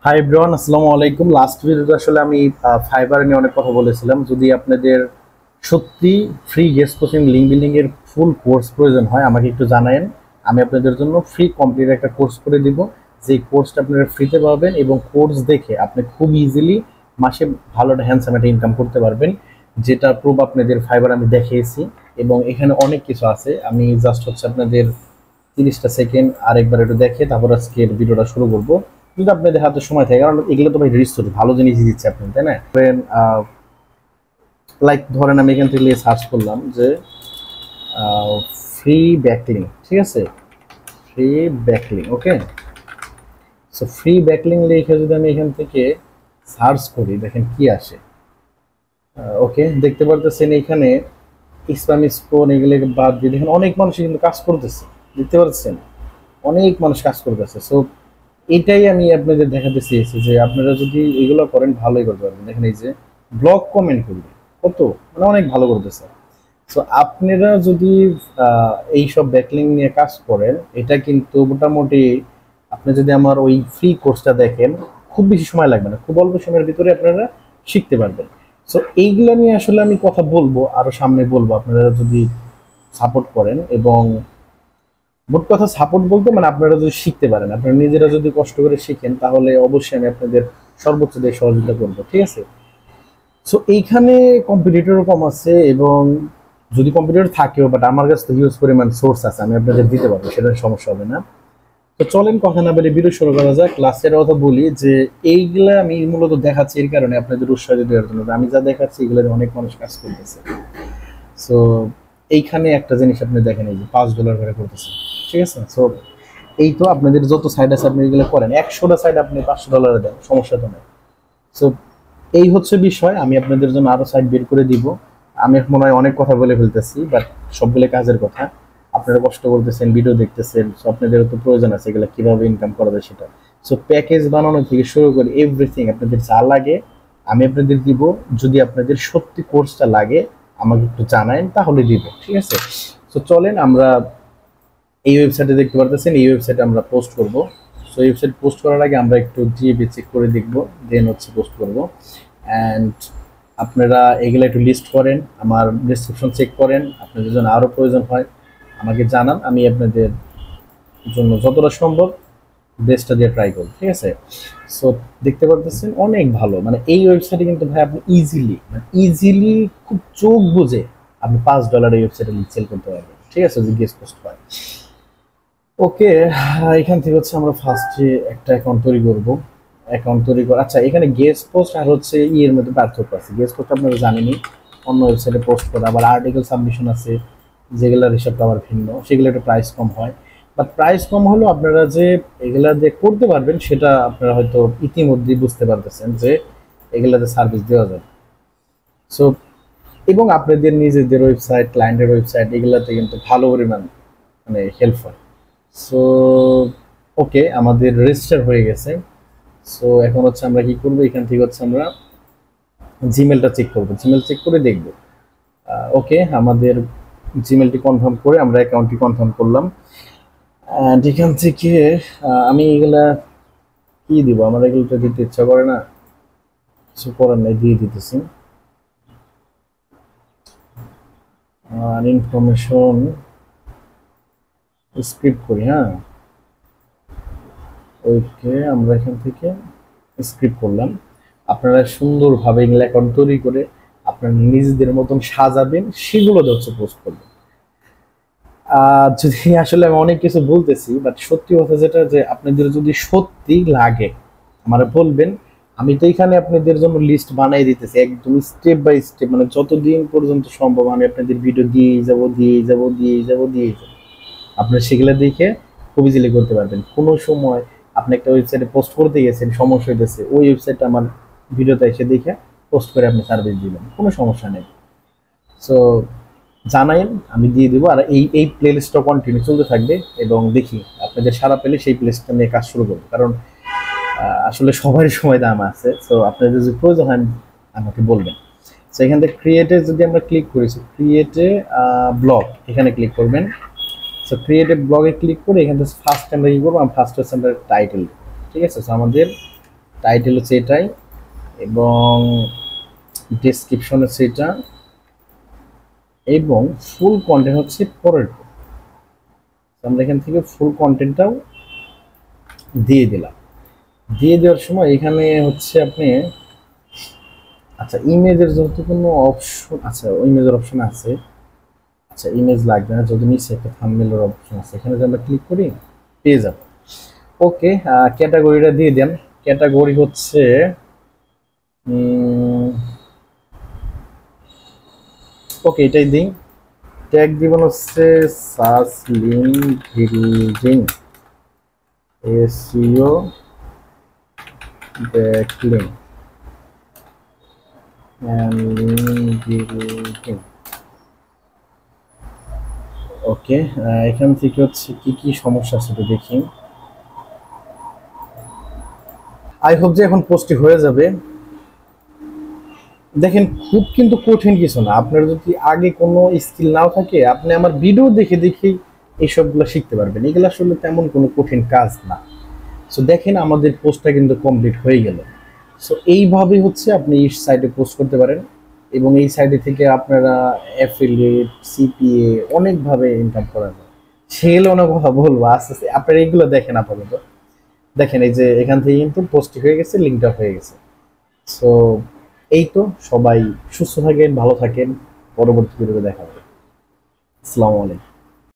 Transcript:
Hi everyone, আসসালামু আলাইকুম। Last ভিডিওতে আসলে আমি ফাইবার নিয়ে অনেক কথা বলেছিলাম। যদি আপনাদের সত্যি free guest coaching link building এর ফুল কোর্স প্রয়োজন হয় আমাকে একটু জানায়েন। আমি আপনাদের জন্য ফ্রি কমপ্লিট একটা কোর্স করে দিব, যে কোর্সটা আপনারা ফ্রিতে পাবেন এবং কোর্স দেখে আপনি খুব ইজিলি মাসে ভালো একটা হ্যান্ডসাম একটা ইনকাম করতে পারবেন, যেটা প্রুফ আপনাদের ফাইবার আমি দেখিয়েছি। এবং এখানে অনেক কিছু আছে, আমি জাস্ট হচ্ছে আপনাদের 30টা সেকেন্ড আরেকবার একটু দেখে তারপর আজকের ভিডিওটা শুরু করবো, যদি আপনাদের হাতে সময় থাকে। কারণ এগুলো তো ভাই রিসোর্স, ভালো জিনিস দিচ্ছে আপনি, তাই না? লাইক ধরেন আমি এখান থেকে সার্চ করলাম যে ফ্রি ব্যাকলিং, ঠিক আছে, ফ্রি ব্যাকলিং, ওকে। সো ফ্রি ব্যাকলিং লিখে যদি আমি এখান থেকে সার্চ করি, দেখেন কি আসে। ওকে, দেখতে পারতেছেন এখানে স্প্যাম স্পোন এগুলো বাদ দিয়ে দেখেন অনেক মানুষ কিন্তু কাজ করতেছে, দেখতে পাচ্ছেন অনেক মানুষ কাজ করতেছে। সো এটাই আমি আপনাদের দেখাতে চেয়েছি যে আপনারা যদি এগুলো করেন ভালোই করতে পারবেন। দেখেন এই যে ব্লগ কমেন্ট করবে কত, মানে অনেক ভালো করতেছে। সো আপনারা যদি এইসব ব্যাকলিং নিয়ে কাজ করেন, এটা কিন্তু মোটামুটি আপনি যদি আমার ওই ফ্রি কোর্সটা দেখেন, খুব বেশি সময় লাগবে না, খুব অল্প সময়ের ভিতরে আপনারা শিখতে পারবেন। সো এইগুলো নিয়ে আসলে আমি কথা বলবো, আরো সামনে বলবো, আপনারা যদি সাপোর্ট করেন। এবং মোট কথা সাপোর্ট বলতে মানে আপনারা যদি শিখতে পারেন, আপনারা নিজেরা যদি কষ্ট করে শিখেন, তাহলে অবশ্যই আমি আপনাদের সর্বোচ্চ দিয়ে সহযোগিতা করবো, ঠিক আছে। সো এইখানে কম্পিটিটরও কম আছে, এবং যদি কম্পিটিটর থাকেও, বাট আমার কাছে তো হিউজ পরিমাণ সোর্স আছে, আমি আপনাদের দিতে পারবো, সেটা সমস্যা হবে না। তো চলেন কথা না বলে ভিডিও শুরু করা যাক। ক্লাসের কথা বলি যে এইগুলা আমি মূলত দেখাচ্ছি এর কারণে আপনাদের উৎসাহ দেওয়ার জন্য, আমি যা দেখাচ্ছি এগুলো অনেক মানুষ কাজ করতেছে। সো এইখানে একটা জিনিস আপনি দেখেন, এই যে $5 করে করতেছে, ঠিক আছে। সো এই তো আপনাদের যত সাইড আছে আপনি এগুলো করেন, 100টা সাইড আপনি $500 দেন, সমস্যা তো নেই। সো এই হচ্ছে বিষয়, আমি আপনাদের জন্য আরো সাইট বের করে দিব। আমি মনে হয় অনেক কথা বলে ফেলতেছি, বাট সবগুলো কাজের কথা। আপনারা কষ্ট করতেছেন, ভিডিও দেখতেছেন, সো আপনাদেরও তো প্রয়োজন আছে এগুলো কিভাবে ইনকাম করা যায় সেটা। সো প্যাকেজ বানানো থেকে শুরু করে এভরিথিং আপনাদের যা লাগে আমি আপনাদের দিব। যদি আপনাদের সত্যি কোর্সটা লাগে আমাকে একটু জানায়েন, তাহলে দিব, ঠিক আছে। সো চলেন আমরা এই ওয়েবসাইটে দেখতে পারতেছেন, এই ওয়েবসাইটে আমরা পোস্ট করব। সো এই ওয়েবসাইট পোস্ট করার আগে আমরা একটু জিএবি চেক করে দেখব, দেন হচ্ছে পোস্ট করব। অ্যান্ড আপনারা এগুলো একটু লিস্ট করেন, আমার ডিসক্রিপশন চেক করেন, আপনাদের জন্য আরও প্রয়োজন হয় আমাকে জানান, আমি আপনাদের জন্য যতটা সম্ভব বেস্টটা দিয়ে ট্রাই করব, ঠিক আছে। সো দেখতে পারতেছেন অনেক ভালো, মানে এই ওয়েবসাইটে কিন্তু ভাই আপনি ইজিলি খুব চোখ বুঝে আপনি $5 এই ওয়েবসাইটে সেল করতে পারবেন, ঠিক আছে, যদি গেস্ট পোস্ট পায়। ওকে, এখান থেকে হচ্ছে আমরা ফার্স্টে একটা অ্যাকাউন্ট তৈরি করব। অ্যাকাউন্ট তৈরি করা, আচ্ছা, এখানে গেস্ট পোস্ট আর হচ্ছে ইয়ের মধ্যে পার্থক্য আছে। গেস্ট পোস্ট আপনারা জানেনই, অন্য ওয়েবসাইটে পোস্ট করা, আবার আর্টিকেল সাবমিশন আছে, যেগুলোর হিসাবটা আবার ভিন্ন, সেগুলো একটু প্রাইস কম হয়। বাট প্রাইস কম হলেও আপনারা যে এগুলা দিয়ে করতে পারবেন সেটা আপনারা হয়তো ইতিমধ্যেই বুঝতে পারতেছেন যে এগুলাতে সার্ভিস দেওয়া যাবে। সো এবং আপনাদের নিজেদের ওয়েবসাইট, ক্লায়েন্টের ওয়েবসাইট, এগুলাতে কিন্তু ভালো পরিমাণ মানে হেল্প হয়। সো ওকে, আমাদের রেজিস্টার হয়ে গেছে। সো এখন হচ্ছে আমরা কি করবো, এখান থেকে হচ্ছে আমরা জিমেলটা চেক করবো, জিমেল চেক করে দেখবো। ওকে, আমাদের জিমেলটি কনফার্ম করে আমরা অ্যাকাউন্টটি কনফার্ম করলাম। অ্যান্ড এখান থেকে আমি এগুলা কি দিব, আমার এগুলো তো দিতে ইচ্ছা করে না, কিছু করার নেই, দিয়ে দিতেছি। আর ইনফরমেশন স্ক্রিপ্ট করি, হ্যাঁ। ওকে, আমরা এখান থেকে স্ক্রিপ্ট করলাম। আপনারা সুন্দরভাবে এগুলো অ্যাকাউন্ট তৈরি করে আপনারা নিজেদের মতন সাজাবেন, সেগুলোতে হচ্ছে পোস্ট করবেন। যদি আসলে আমি অনেক কিছু বলতেছি, বাট সত্যি কথা যেটা, যে আপনাদের যদি সত্যি লাগে আমার বলবেন। আমি তো এখানে আপনাদের জন্য লিস্ট বানাই দিতেছি একদম স্টেপ বাই স্টেপ, মানে যতদিন পর্যন্ত সম্ভব আমি আপনাদের ভিডিও দিয়েই যাবো, আপনারা সেগুলো দেখে খুব ইজিলি করতে পারবেন। কোনো সময় আপনি একটা ওয়েবসাইটে পোস্ট করতে গেছেন, সমস্যা হইতেছে, ওই ওয়েবসাইটটা আমার ভিডিওতে এসে দেখে পোস্ট করে আপনি সার্ভিস দিবেন, কোনো সমস্যা নেই। সো জানাইন, আমি দিয়ে দিব। আর এই প্লে লিস্টটা কন্টিনিউ চলতে থাকবে, এবং দেখি আপনাদের সারা পেলে সেই প্লে লিস্টটা নিয়ে কাজ শুরু করবো। কারণ আসলে সবারই সময় দাম আছে। সো আপনাদের যদি প্রয়োজন হয় আমাকে বলবেন। সো এখান থেকে ক্রিয়েটে যদি আমরা ক্লিক করি, ক্রিয়েটে ব্লগ এখানে ক্লিক করবেন। সো ক্রিয়েটিভ ব্লগে ক্লিক করে এখান থেকে ফার্স্ট আমরা কি করবো, ফার্স্ট হচ্ছে আমরা টাইটেল, ঠিক আছে। সো আমাদের টাইটেল হচ্ছে এটাই, এবং ডেসক্রিপশন হচ্ছে এটা, এবং ফুল কন্টেন্ট হচ্ছে পরের। আমরা এখান থেকে ফুল কন্টেন্টটাও দিয়ে দিলাম। দিয়ে দেওয়ার সময় এখানে হচ্ছে আপনি, আচ্ছা ইমেজের যত কোনো অপশন, আচ্ছা ইমেজের অপশন আছে, আচ্ছা ইমেজ লাগবে না, যদি নিচে একটা থাম্বনেলের অপশন আছে, এখানে যদি আমরা ক্লিক করি পেয়ে যাব। ওকে, ক্যাটাগরিটা দিয়ে দেন। ক্যাটাগরি হচ্ছে ওকে এটাই দিই। ট্যাগ দিবেন হচ্ছে search link building SEO backlink and link building. Okay, এখান থেকে হচ্ছে কি কি সমস্যা আছে তো দেখি। আই হোপ যে এখন পোস্টটি হয়ে যাবে। দেখেন খুব কিন্তু কঠিন কিছু না, আপনার যদি আগে কোনো স্কিল নাও থাকে আপনি আমার ভিডিও দেখে দেখে এইসবগুলো শিখতে পারবেন, এগুলো আসলে তেমন কোনো কঠিন কাজ না। সো দেখেন আমাদের পোস্টটা কিন্তু কমপ্লিট হয়ে গেল। সো এইভাবে হচ্ছে আপনি এই সাইটে পোস্ট করতে পারেন, এবং এই সাইটে থেকে আপনারা অ্যাফিলিয়েট, সিপিএ অনেকভাবে ইনকাম করা যায়। সেগুলো অনেক কথা বলবো আস্তে আস্তে, আপনারা এইগুলো দেখেন আপাতত। দেখেন এই যে এখান থেকে কিন্তু পোস্ট হয়ে গেছে, লিঙ্কটা হয়ে গেছে। সো এই তো, সবাই সুস্থ থাকেন, ভালো থাকেন, পরবর্তী ভিডিওতে দেখা হবে। আসসালামু আলাইকুম।